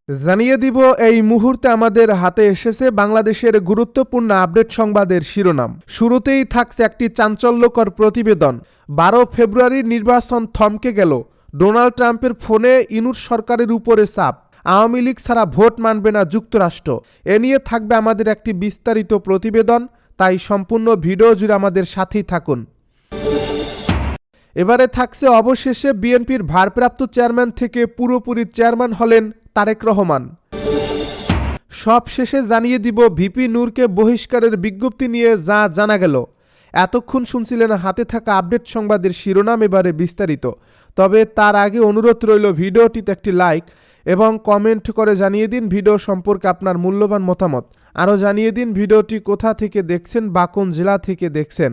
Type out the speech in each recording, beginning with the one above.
জানিয়ে দিব এই মুহূর্তে আমাদের হাতে এসেছে বাংলাদেশের গুরুত্বপূর্ণ আপডেট সংবাদের শিরোনাম। শুরুতেই থাকছে একটি চাঞ্চল্যকর প্রতিবেদন। 12 ফেব্রুয়ারির নির্বাচন থমকে গেল। ডোনাল্ড ট্রাম্পের ফোনে ইনুস সরকারের উপরে চাপ। আওয়ামী লীগ ছাড়া ভোট মানবে না যুক্তরাষ্ট্র। এ নিয়ে থাকবে আমাদের একটি বিস্তারিত প্রতিবেদন, তাই সম্পূর্ণ ভিডিও জুড়ে আমাদের সাথেই থাকুন। এবারে থাকছে অবশেষে বিএনপির ভারপ্রাপ্ত চেয়ারম্যান থেকে পুরোপুরি চেয়ারম্যান হলেন তারেক রহমান। সব শেষে জানিয়ে দিব ভিপি নূরকে বহিষ্কারের বিজ্ঞপ্তি নিয়ে যা জানা গেল। এতক্ষণ শুনছিলেন হাতে থাকা আপডেট সংবাদের শিরোনাম, এবারে বিস্তারিত। তবে তার আগে অনুরোধ রইল ভিডিওটিতে একটি লাইক এবং কমেন্ট করে জানিয়ে দিন ভিডিও সম্পর্কে আপনার মূল্যবান মতামত। আরও জানিয়ে দিন ভিডিওটি কোথা থেকে দেখছেন বা কোন জেলা থেকে দেখছেন।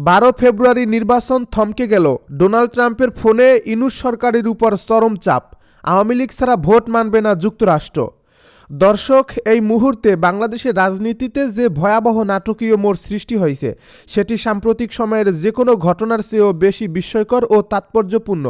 12 ফেব্রুয়ারি নির্বাচন থমকে গেল। ডোনাল্ড ট্রাম্পের ফোনে ইনুস সরকারের উপর চরম চাপ। আওয়ামী লীগ ছাড়া ভোট মানবে না যুক্তরাষ্ট্র। দর্শক, এই মুহূর্তে বাংলাদেশের রাজনীতিতে যে ভয়াবহ নাটকীয় মোড় সৃষ্টি হয়েছে সেটি সাম্প্রতিক সময়ের যে কোনো ঘটনার চেয়েও বেশি বিস্ময়কর ও তাৎপর্যপূর্ণ।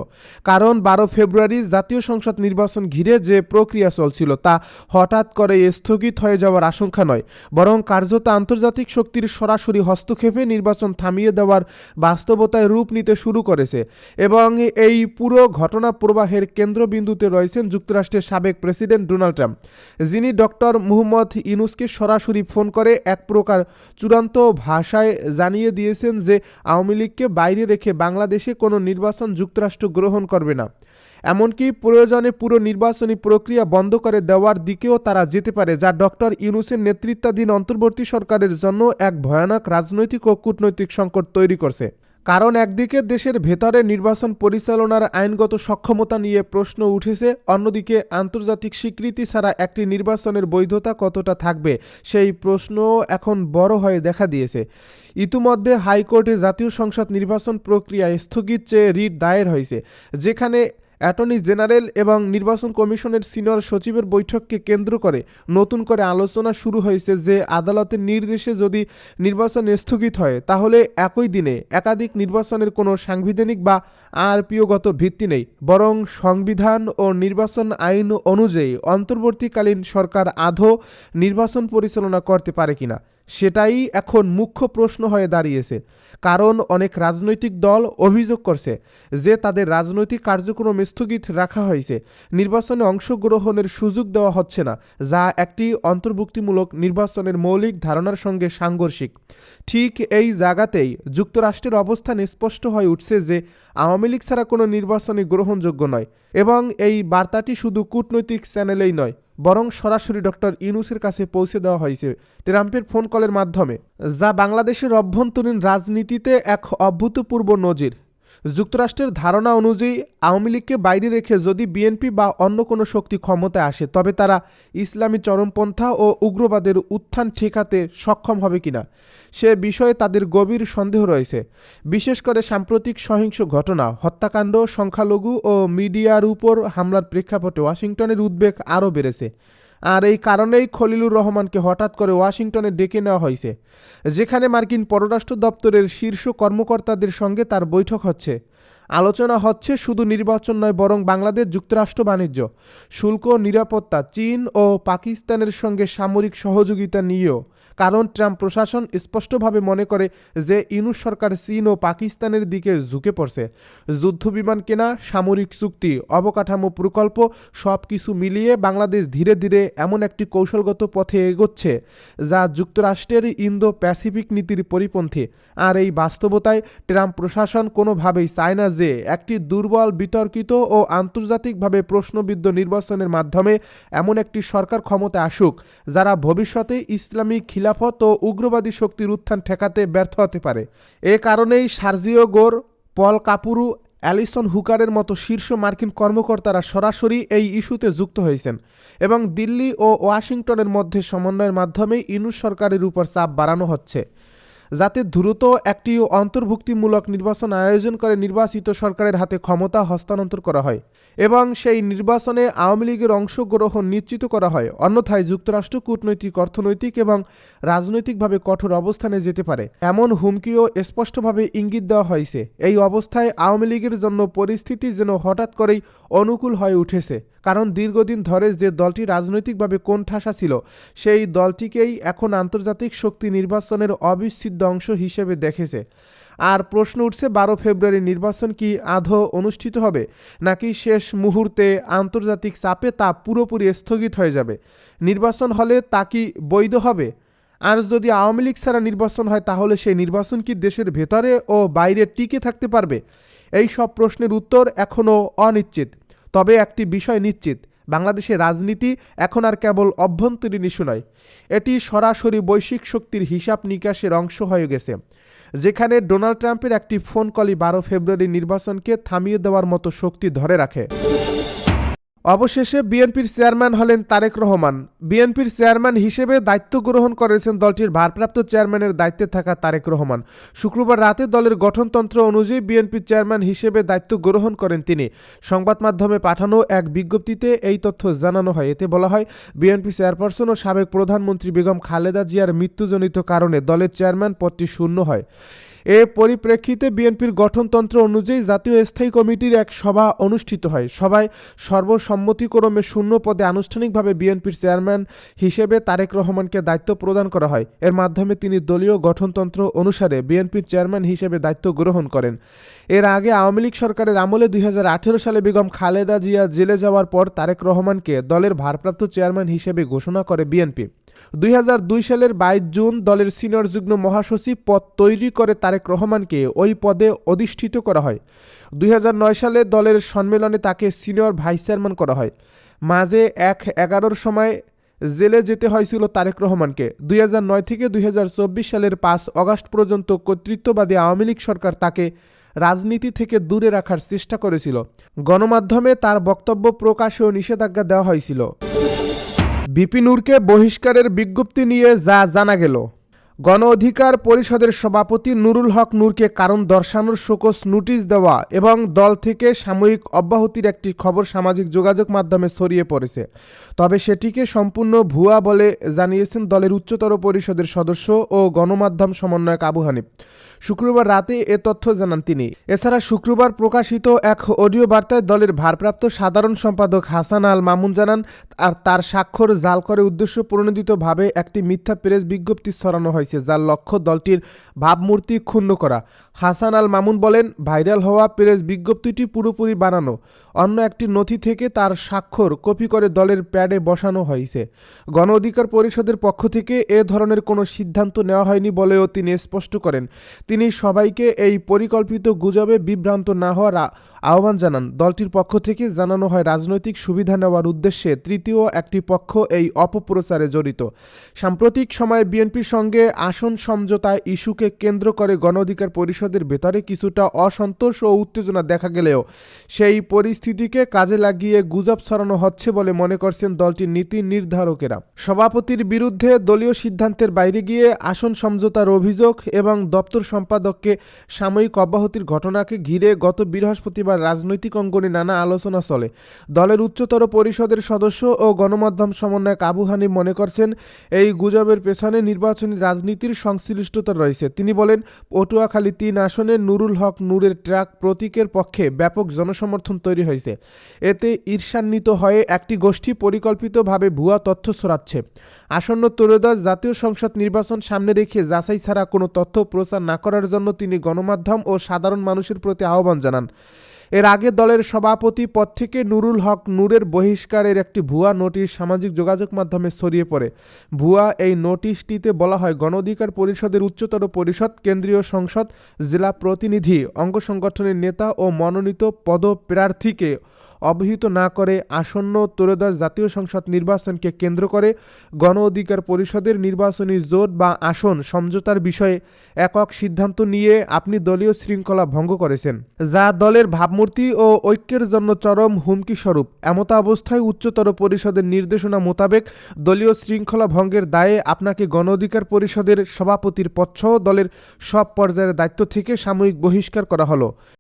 কারণ 12 ফেব্রুয়ারি জাতীয় সংসদ নির্বাচন ঘিরে যে প্রক্রিয়া চলছিল তা হঠাৎ করে স্থগিত হয়ে যাওয়ার আশঙ্কা নয়, বরং কার্যত আন্তর্জাতিক শক্তির সরাসরি হস্তক্ষেপে নির্বাচন থামিয়ে দেওয়ার বাস্তবতায় রূপ নিতে শুরু করেছে। এবং এই পুরো ঘটনা প্রবাহের কেন্দ্রবিন্দুতে রয়েছেন যুক্তরাষ্ট্রের সাবেক প্রেসিডেন্ট ডোনাল্ড ট্রাম্প, যিনি ডক্টর মুহাম্মদ ইউনূসকে সরাসরি ফোন করে এক প্রকার চূড়ান্ত ভাষায় জানিয়ে দিয়েছেন যে আওয়ামী লীগকে বাইরে রেখে বাংলাদেশে কোনো নির্বাচন যুক্তরাষ্ট্র গ্রহণ করবে না। এমনকি প্রয়োজনে পুরো নির্বাচনী প্রক্রিয়া বন্ধ করে দেওয়ার দিকেও তারা যেতে পারে, যা ডক্টর ইউনূসের নেতৃত্বাধীন অন্তর্বর্তী সরকারের জন্য এক ভয়ানক রাজনৈতিক ও কূটনৈতিক সংকট তৈরি করছে। কারণ একদিকে দেশের ভেতরে নির্বাচন পরিচালনার আইনগত সক্ষমতা নিয়ে প্রশ্ন উঠেছে, অন্যদিকে আন্তর্জাতিক স্বীকৃতি ছাড়া একটি নির্বাচনের বৈধতা কতটা থাকবে সেই প্রশ্নও এখন বড় হয়ে দেখা দিয়েছে। ইতিমধ্যে হাইকোর্টে জাতীয় সংসদ নির্বাচন প্রক্রিয়া স্থগিত চেয়ে রিট দায়ের হয়েছে, যেখানে অ্যাটর্নি জেনারেল এবং নির্বাচন কমিশনের সিনিয়র সচিবের বৈঠককে কেন্দ্র করে নতুন করে আলোচনা শুরু হয়েছে যে আদালতের নির্দেশে যদি নির্বাচন স্থগিত হয় তাহলে একই দিনে একাধিক নির্বাচনের কোনো সাংবিধানিক বা আরপিওগত ভিত্তি নেই, বরং সংবিধান ও নির্বাচন আইন অনুযায়ী অন্তর্বর্তীকালীন সরকার আদৌ নির্বাচন পরিচালনা করতে পারে কিনা সেটাই এখন মুখ্য প্রশ্ন হয়ে দাঁড়িয়েছে। কারণ অনেক রাজনৈতিক দল অভিযোগ করছে যে তাদের রাজনৈতিক কার্যক্রম স্থগিত রাখা হয়েছে, নির্বাচনে অংশগ্রহণের সুযোগ দেওয়া হচ্ছে না, যা একটি অন্তর্ভুক্তিমূলক নির্বাচনের মৌলিক ধারণার সঙ্গে সাংঘর্ষিক। ঠিক এই জায়গাতেই যুক্তরাষ্ট্রের অবস্থান স্পষ্ট হয়ে উঠছে যে আওয়ামী লীগ ছাড়া কোনো নির্বাচনই গ্রহণযোগ্য নয়। এবং এই বার্তাটি শুধু কূটনৈতিক চ্যানেলেই নয়, বরং সরাসরি ডক্টর ইউনূসের কাছে পৌঁছে দেওয়া হয়েছে ট্রাম্পের ফোন কলের মাধ্যমে, যা বাংলাদেশের অভ্যন্তরীণ রাজনীতিতে এক অভূতপূর্ব নজির। যুক্তরাষ্ট্রের ধারণা অনুযায়ী আওয়ামী লীগকে বাইরে রেখে যদি বিএনপি বা অন্য কোনো শক্তি ক্ষমতায় আসে তবে তারা ইসলামী চরমপন্থা ও উগ্রবাদের উত্থান ঠেকাতে সক্ষম হবে কিনা সে বিষয়ে তাদের গভীর সন্দেহ রয়েছে। বিশেষ করে সাম্প্রতিক সহিংস ঘটনা, হত্যাকাণ্ড, সংখ্যালঘু ও মিডিয়ার উপর হামলার প্রেক্ষাপটে ওয়াশিংটনের উদ্বেগ আরও বেড়েছে। আর এই কারণেই খলিলুর রহমানকে হঠাৎ করে ওয়াশিংটনে ডেকে নেওয়া হয়েছে, যেখানে মার্কিন পররাষ্ট্র দপ্তরের শীর্ষ কর্মকর্তাদের সঙ্গে তার বৈঠক হচ্ছে। আলোচনা হচ্ছে শুধু নির্বাচন নয়, বরং বাংলাদেশ যুক্তরাষ্ট্র বাণিজ্য, শুল্ক, নিরাপত্তা, চীন ও পাকিস্তানের সঙ্গে সামরিক সহযোগিতা নিয়েও। কারণ ট্রাম্প প্রশাসন স্পষ্টভাবে মনে করে যে ইউনূস সরকার চীন ও পাকিস্তানের দিকে ঝুঁকে পড়ছে। যুদ্ধবিমান কেনা, সামরিক চুক্তি, অবকাঠামো প্রকল্প সব কিছু মিলিয়ে বাংলাদেশ ধীরে ধীরে এমন একটি কৌশলগত পথে এগোচ্ছে যা যুক্তরাষ্ট্রের ইন্দো প্যাসিফিক নীতির পরিপন্থী। আর এই বাস্তবতায় ট্রাম্প প্রশাসন কোনোভাবেই চায় না যে একটি দুর্বল, বিতর্কিত ও আন্তর্জাতিকভাবে প্রশ্নবিদ্ধ নির্বাচনের মাধ্যমে এমন একটি সরকার ক্ষমতায় আসুক যারা ভবিষ্যতে ইসলামিক খিলাফত ও উগ্রবাদী শক্তির উত্থান ঠেকাতে ব্যর্থ হতে পারে। এ কারণেই সার্জিও গোর, পল কাপুরু, অ্যালিসন হুকারের মতো শীর্ষ মার্কিন কর্মকর্তারা সরাসরি এই ইস্যুতে যুক্ত হয়েছেন এবং দিল্লি ও ওয়াশিংটনের মধ্যে সমন্বয়ের মাধ্যমে ইউনূস সরকারের উপর চাপ বাড়ানো হচ্ছে যাতে দ্রুত একটি অন্তর্ভুক্তিমূলক নির্বাচন আয়োজন করে নির্বাচিত সরকারের হাতে ক্ষমতা হস্তান্তর করা হয় এবং সেই নির্বাচনে আওয়ামী লীগের অংশগ্রহণ নিশ্চিত করা হয়। অন্যথায় যুক্তরাষ্ট্র কূটনৈতিক, অর্থনৈতিক এবং রাজনৈতিকভাবে কঠোর অবস্থানে যেতে পারে, এমন হুমকিও স্পষ্টভাবে ইঙ্গিত দেওয়া হয়েছে। এই অবস্থায় আওয়ামী লীগের জন্য পরিস্থিতি যেন হঠাৎ করেই অনুকূল হয়ে উঠেছে। কারণ দীর্ঘদিন ধরে যে দলটি রাজনৈতিকভাবে কোণঠাসা ছিল সেই দলটিকেই এখন আন্তর্জাতিক শক্তি নির্বাচনের অবিচ্ছেদ্য অংশ হিসেবে দেখেছে। আর প্রশ্ন উঠছে 12 ফেব্রুয়ারি নির্বাচন কি আদৌ অনুষ্ঠিত হবে, নাকি শেষ মুহূর্তে আন্তর্জাতিক চাপে তা পুরোপুরি স্থগিত হয়ে যাবে? নির্বাচন হলে তা কি বৈধ হবে? আর যদি আওয়ামী লীগ ছাড়া নির্বাচন হয় তাহলে সেই নির্বাচন কি দেশের ভেতরে ও বাইরে টিকে থাকতে পারবে? এই সব প্রশ্নের উত্তর এখনও অনিশ্চিত। তবে একটি বিষয় নিশ্চিত, বাংলাদেশের রাজনীতি এখন আর কেবল অভ্যন্তরীণ ইস্যু নয়, এটি সরাসরি বৈশ্বিক শক্তির হিসাব নিকাশের অংশ হয়ে গেছে। যেখানে ডোনাল্ড ট্রাম্পের একটি ফোন কলই 12 ফেব্রুয়ারি নির্বাচনকে থামিয়ে দেওয়ার মতো শক্তি ধরে রাখে। অবশেষে বিএনপির চেয়ারম্যান হলেন তারেক রহমান। বিএনপির চেয়ারম্যান হিসেবে দায়িত্ব গ্রহণ করেছেন দলটির ভারপ্রাপ্ত চেয়ারম্যানের দায়িত্বে থাকা তারেক রহমান। শুক্রবার রাতে দলের গঠনতন্ত্র অনুযায়ী বিএনপির চেয়ারম্যান হিসেবে দায়িত্ব গ্রহণ করেন তিনি। সংবাদ মাধ্যমে পাঠানো এক বিজ্ঞপ্তিতে এই তথ্য জানানো হয়। এতে বলা হয়, বিএনপি চেয়ারপারসন ও সাবেক প্রধানমন্ত্রী বেগম খালেদা জিয়ার মৃত্যুজনিত কারণে দলের চেয়ারম্যান পদটি শূন্য হয়। এ পরিপ্রেক্ষিতে বিএনপির গঠনতন্ত্র অনুযায়ী জাতীয় স্থায়ী কমিটির এক সভা অনুষ্ঠিত হয়। সভায় সর্বসম্মতিক্রমে শূন্য পদে আনুষ্ঠানিকভাবে বিএনপির চেয়ারম্যান হিসেবে তারেক রহমানকে দায়িত্ব প্রদান করা হয়। এর মাধ্যমে তিনি দলীয় গঠনতন্ত্র অনুসারে বিএনপির চেয়ারম্যান হিসেবে দায়িত্ব গ্রহণ করেন। এর আগে আওয়ামী লীগ সরকারের আমলে 2018 সালে বেগম খালেদা জিয়া জেলে যাওয়ার পর তারেক রহমানকে দলের ভারপ্রাপ্ত চেয়ারম্যান হিসেবে ঘোষণা করে বিএনপি। 2002 সালের 22 জুন দলের সিনিয়র যুগ্ম মহাসচিব পদ তৈরি করে তারেক রহমানকে ওই পদে অধিষ্ঠিত করা হয়। 2009 সালে দলের সম্মেলনে তাকে সিনিয়র ভাইস চেয়ারম্যান করা হয়। মাঝে 1/11 সময় জেলে যেতে হয়েছিল তারেক রহমানকে। 2009 থেকে 2024 সালের 5 আগস্ট পর্যন্ত কর্তৃত্ববাদী আওয়ামী লীগ সরকার তাকে রাজনীতি থেকে দূরে রাখার চেষ্টা করেছিল। গণমাধ্যমে তার বক্তব্য প্রকাশেও নিষেধাজ্ঞা দেওয়া হয়েছিল। ভিপি নূরকে বহিষ্কারের বিজ্ঞপ্তি নিয়ে যা জানা গেল। গণ অধিকার পরিষদের সভাপতি নুরুল হক নূরকে কারণ দর্শানোর শোকজ নোটিশ দেওয়া এবং দল থেকে সাময়িক অব্যাহতির একটি খবর সামাজিক যোগাযোগ মাধ্যমে ছড়িয়ে পড়েছে। তবে সেটিকে সম্পূর্ণ ভুয়া বলে জানিয়েছেন দলের উচ্চতর পরিষদের সদস্য ও গণমাধ্যম সমন্বয়ক আবু হানিফ। শুক্রবার রাতে এ তথ্য জানান তিনি। এছাড়া শুক্রবার প্রকাশিত এক অডিও বার্তায় দলের ভারপ্রাপ্ত সাধারণ সম্পাদক হাসান আল মামুন জানান, আর তার স্বাক্ষর জাল করে উদ্দেশ্য প্রণোদিতভাবে একটি মিথ্যা প্রেস বিজ্ঞপ্তি ছড়ানো হয়েছে, যার লক্ষ্য দলটির ভাবমূর্তি ক্ষুণ্ণ করা। হাসান আল মামুন বলেন, ভাইরাল হওয়া প্রেস বিজ্ঞপ্তিটি পুরোপুরি বানানো। অন্য একটি নথি থেকে তার স্বাক্ষর কপি করে দলের প্যাডে বসানো হয়েছে। গণ অধিকার পরিষদের পক্ষ থেকে এ ধরনের কোনো সিদ্ধান্ত নেওয়া হয়নি বলেও তিনি স্পষ্ট করেন। তিনি সবাইকে এই পরিকল্পিত গুজবে বিভ্রান্ত না হওয়ার আহ্বান জানান। দলটির পক্ষ থেকে জানানো হয়, রাজনৈতিক সুবিধা নেওয়ার উদ্দেশ্যে তৃতীয় একটি পক্ষ এই অপপ্রচারে জড়িত। সাম্প্রতিক সময়ে বিএনপির সঙ্গে আসন সমঝোতা ইস্যুকে কেন্দ্র করে গণ অধিকার পরিষদের ভেতরে কিছুটা অসন্তোষ ও উত্তেজনা দেখা গেলেও সেই পরিস্থিতিকে কাজে লাগিয়ে গুজব ছড়ানো হচ্ছে বলে মনে করছেন দলটির নীতি নির্ধারকেরা। সভাপতির বিরুদ্ধে দলীয় সিদ্ধান্তের বাইরে গিয়ে আসন সমঝোতার অভিযোগ এবং দপ্তর সম্পাদককে সাময়িক অব্যাহতির ঘটনাকে ঘিরে গত বৃহস্পতিবার রাজনৈতিক অঙ্গনে নানা আলোচনা চলে। দলের উচ্চতর পরিষদের সদস্য ও গণমাধ্যম সমন্বয়ক আবু হানিফ মনে করছেন, এই গুজবের পেছনে নির্বাচনী রাজনীতির সংশ্লিষ্টতা রয়েছে। তিনি বলেন, পটুয়াখালী 3 আসনে নুরুল হক নূরের ট্রাক প্রতীকের পক্ষে ব্যাপক জনসমর্থন তৈরি হয়েছে। এতে ঈর্ষান্বিত হয়ে একটি গোষ্ঠী পরিকল্পিতভাবে ভুয়া তথ্য ছড়াচ্ছে। আসন্ন ত্রয়োদশ জাতীয় সংসদ নির্বাচন সামনে রেখে যাচাই ছাড়া কোনো তথ্য প্রচার না করার জন্য তিনি গণমাধ্যম ও সাধারণ মানুষের প্রতি আহ্বান জানান। এর আগে দলের সভাপতি পদ থেকে নুরুল হক নূরের বহিষ্কারের একটি ভুয়া নোটিশ সামাজিক যোগাযোগ মাধ্যমে ছড়িয়ে পড়ে। ভুয়া এই নোটিশটিতে বলা হয়, গণ অধিকার পরিষদের উচ্চতর পরিষদ, কেন্দ্রীয় সংসদ, জেলা প্রতিনিধি, অঙ্গ সংগঠনের নেতা ও মনোনীত পদপ্রার্থীকে অবহিত না করে আসন্ন ত্রয়োদশ জাতীয় সংসদ নির্বাচনকে কেন্দ্র করে গণ অধিকার পরিষদের নির্বাচনী জোট বা আসন সমঝোতার বিষয়ে একক সিদ্ধান্ত নিয়ে আপনি দলীয় শৃঙ্খলা ভঙ্গ করেছেন, যা দলের ভাবমূর্তি ও ঐক্যের জন্য চরম হুমকি স্বরূপ। এমত অবস্থায় উচ্চতর পরিষদের নির্দেশনা মোতাবেক দলীয় শৃঙ্খলা ভঙ্গের দায়ে আপনাকে গণ অধিকার পরিষদের সভাপতির পদসহ দলের সব পর্যায়ের দায়িত্ব থেকে সাময়িক বহিষ্কার করা হলো।